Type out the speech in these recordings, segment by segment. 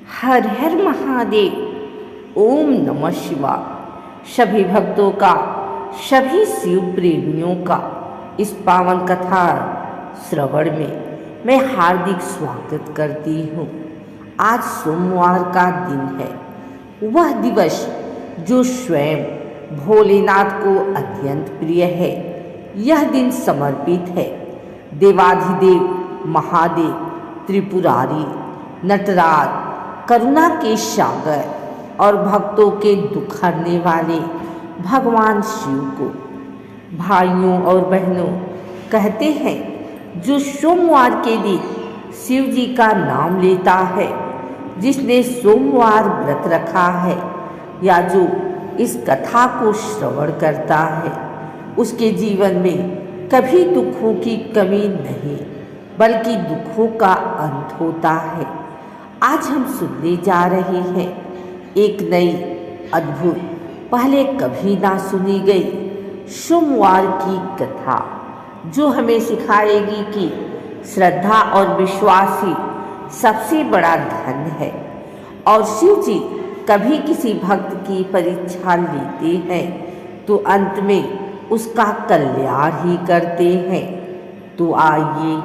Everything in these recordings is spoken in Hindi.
हर हर महादेव। ओम नमः शिवाय। सभी भक्तों का, सभी शिव प्रेमियों का इस पावन कथा श्रवण में मैं हार्दिक स्वागत करती हूँ। आज सोमवार का दिन है, वह दिवस जो स्वयं भोलेनाथ को अत्यंत प्रिय है। यह दिन समर्पित है देवाधिदेव महादेव, त्रिपुरारी, नटराज, करुणा के सागर और भक्तों के दुख हरने वाले भगवान शिव को। भाइयों और बहनों, कहते हैं जो सोमवार के दिन शिव जी का नाम लेता है, जिसने सोमवार व्रत रखा है या जो इस कथा को श्रवण करता है, उसके जीवन में कभी दुखों की कमी नहीं बल्कि दुखों का अंत होता है। आज हम सुनने जा रहे हैं एक नई अद्भुत, पहले कभी ना सुनी गई सोमवार की कथा, जो हमें सिखाएगी कि श्रद्धा और विश्वास ही सबसे बड़ा धन है और शिव जी कभी किसी भक्त की परीक्षा लेते हैं तो अंत में उसका कल्याण ही करते हैं। तो आइए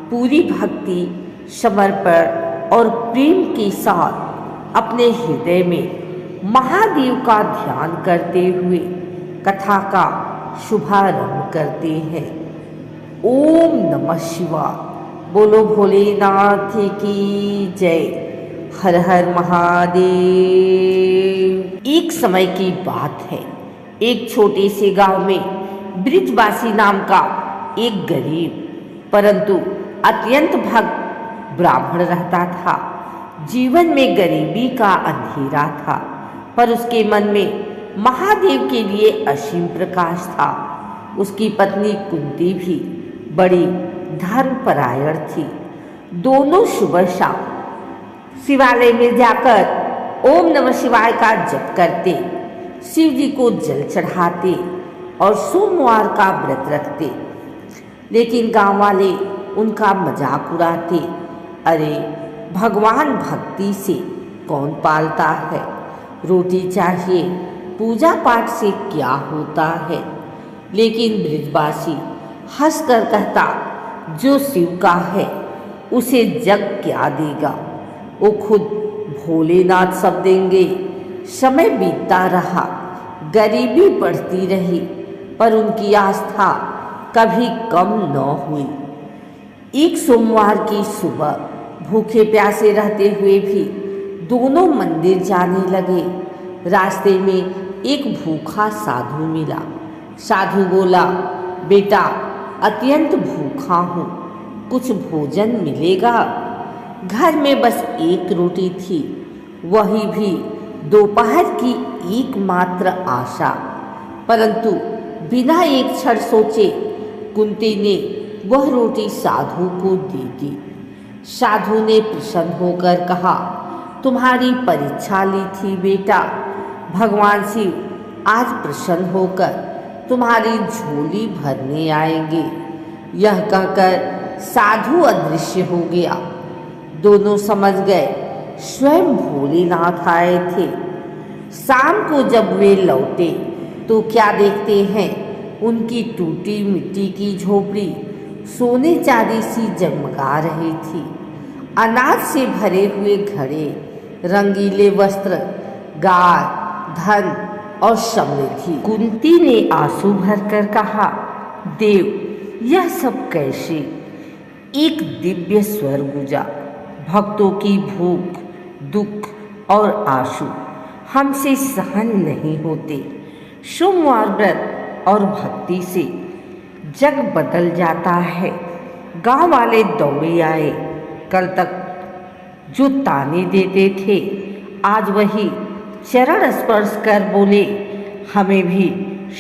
पूरी भक्ति, समर्पण और प्रेम के साथ अपने हृदय में महादेव का ध्यान करते हुए कथा का शुभारंभ करते हैं। ओम नमः शिवाय। बोलो भोलेनाथ की जय। हर हर महादेव। एक समय की बात है, एक छोटे से गांव में ब्रिजवासी नाम का एक गरीब परंतु अत्यंत भक्त ब्राह्मण रहता था। जीवन में गरीबी का अंधेरा था, पर उसके मन में महादेव के लिए असीम प्रकाश था। उसकी पत्नी कुंती भी बड़ी धर्मपरायण थी। दोनों सुबह शाम शिवालय में जाकर ओम नमः शिवाय का जप करते, शिव जी को जल चढ़ाते और सोमवार का व्रत रखते। लेकिन गांव वाले उनका मजाक उड़ाते, अरे भगवान भक्ति से कौन पालता है, रोटी चाहिए, पूजा पाठ से क्या होता है। लेकिन ब्रिजवासी हंसकर कहता, जो शिव का है उसे जग क्या देगा, वो खुद भोलेनाथ सब देंगे। समय बीतता रहा, गरीबी बढ़ती रही, पर उनकी आस्था कभी कम न हुई। एक सोमवार की सुबह भूखे प्यासे रहते हुए भी दोनों मंदिर जाने लगे। रास्ते में एक भूखा साधु मिला। साधु बोला, बेटा अत्यंत भूखा हूँ, कुछ भोजन मिलेगा? घर में बस एक रोटी थी, वही भी दोपहर की एकमात्र आशा। परंतु बिना एक क्षण सोचे कुंती ने वह रोटी साधु को दे दी। साधु ने प्रसन्न होकर कहा, तुम्हारी परीक्षा ली थी बेटा, भगवान शिव आज प्रसन्न होकर तुम्हारी झोली भरने आएंगे। यह कहकर साधु अदृश्य हो गया। दोनों समझ गए स्वयं भोलेनाथ आए थे। शाम को जब वे लौटे तो क्या देखते हैं, उनकी टूटी मिट्टी की झोपड़ी सोने चांदी सी जगमगा रही थी। अनाज से भरे हुए घड़े, रंगीले वस्त्र, गाय, धन और समृद्धि। कुंती ने आंसू भरकर कहा, देव यह सब कैसे? एक दिव्य स्वर गूंजा, भक्तों की भूख, दुख और आंसू हमसे सहन नहीं होते। सोमवार व्रत और भक्ति से जग बदल जाता है। गांव वाले दौड़े आए। कल तक जो ताने देते थे, आज वही चरण स्पर्श कर बोले, हमें भी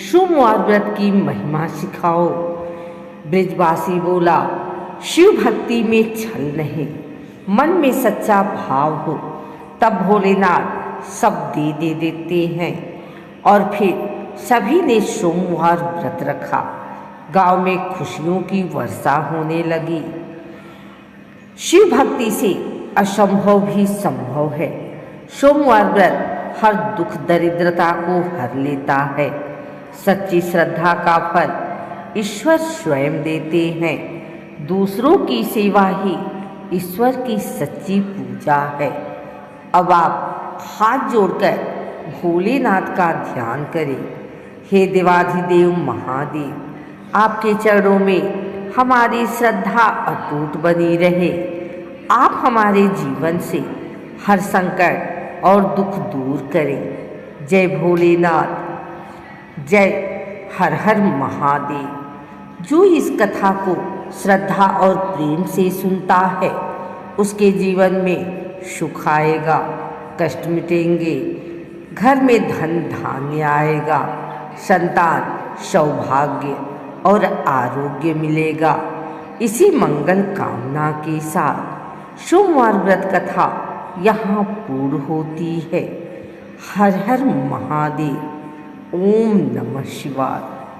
सोमवार व्रत की महिमा सिखाओ। ब्रिजवासी बोला, शिव भक्ति में छल नहीं, मन में सच्चा भाव हो तब भोलेनाथ सब दे देते हैं। और फिर सभी ने सोमवार व्रत रखा। गांव में खुशियों की वर्षा होने लगी। शिव भक्ति से असंभव भी संभव है। सोमवार व्रत हर दुख दरिद्रता को हर लेता है। सच्ची श्रद्धा का फल ईश्वर स्वयं देते हैं। दूसरों की सेवा ही ईश्वर की सच्ची पूजा है। अब आप हाथ जोड़कर भोलेनाथ का ध्यान करें। हे देवाधिदेव महादेव, आपके चरणों में हमारी श्रद्धा अटूट बनी रहे। आप हमारे जीवन से हर संकट और दुख दूर करें। जय भोलेनाथ, जय हर हर महादेव। जो इस कथा को श्रद्धा और प्रेम से सुनता है उसके जीवन में सुख आएगा, कष्ट मिटेंगे, घर में धन धान्य आएगा, संतान, सौभाग्य और आरोग्य मिलेगा। इसी मंगल कामना के साथ सोमवार व्रत कथा यहाँ पूर्ण होती है। हर हर महादेव। ओम नमः शिवाय।